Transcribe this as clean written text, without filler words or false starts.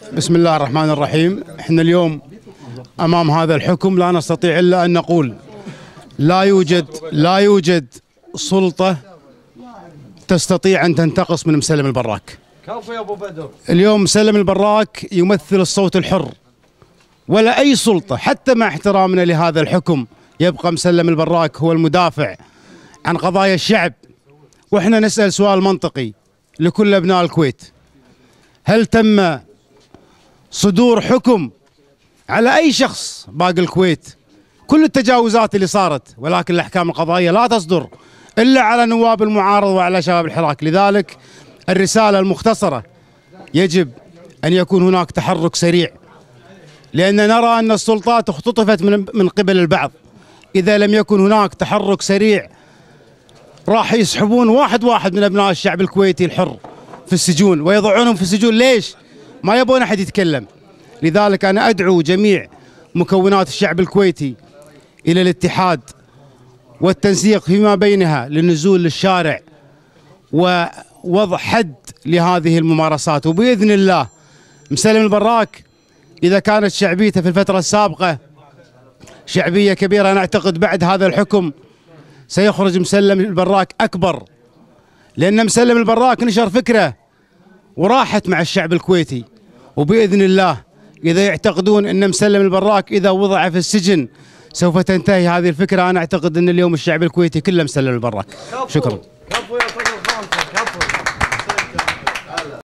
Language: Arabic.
بسم الله الرحمن الرحيم. احنا اليوم امام هذا الحكم لا نستطيع الا ان نقول لا يوجد سلطة تستطيع ان تنتقص من مسلم البراك. كفو يا ابو بدر. اليوم مسلم البراك يمثل الصوت الحر، ولا اي سلطة حتى مع احترامنا لهذا الحكم يبقى مسلم البراك هو المدافع عن قضايا الشعب. واحنا نسأل سؤال منطقي لكل ابناء الكويت: هل تم صدور حكم على اي شخص باقي الكويت؟ كل التجاوزات اللي صارت، ولكن الاحكام القضائيه لا تصدر الا على نواب المعارضه وعلى شباب الحراك. لذلك الرساله المختصره: يجب ان يكون هناك تحرك سريع، لان نرى ان السلطات اختطفت من قبل البعض. اذا لم يكن هناك تحرك سريع راح يسحبون واحد واحد من ابناء الشعب الكويتي الحر في السجون ويضعونهم في السجون. ليش؟ ما يبون احد يتكلم. لذلك انا ادعو جميع مكونات الشعب الكويتي الى الاتحاد والتنسيق فيما بينها للنزول للشارع ووضع حد لهذه الممارسات. وباذن الله مسلم البراك اذا كانت شعبيته في الفتره السابقه شعبيه كبيره، انا اعتقد بعد هذا الحكم سيخرج مسلم البراك اكبر، لان مسلم البراك نشر فكره وراحت مع الشعب الكويتي. وباذن الله اذا يعتقدون ان مسلم البراك اذا وضع في السجن سوف تنتهي هذه الفكره، انا اعتقد ان اليوم الشعب الكويتي كله مسلم البراك. شكرا.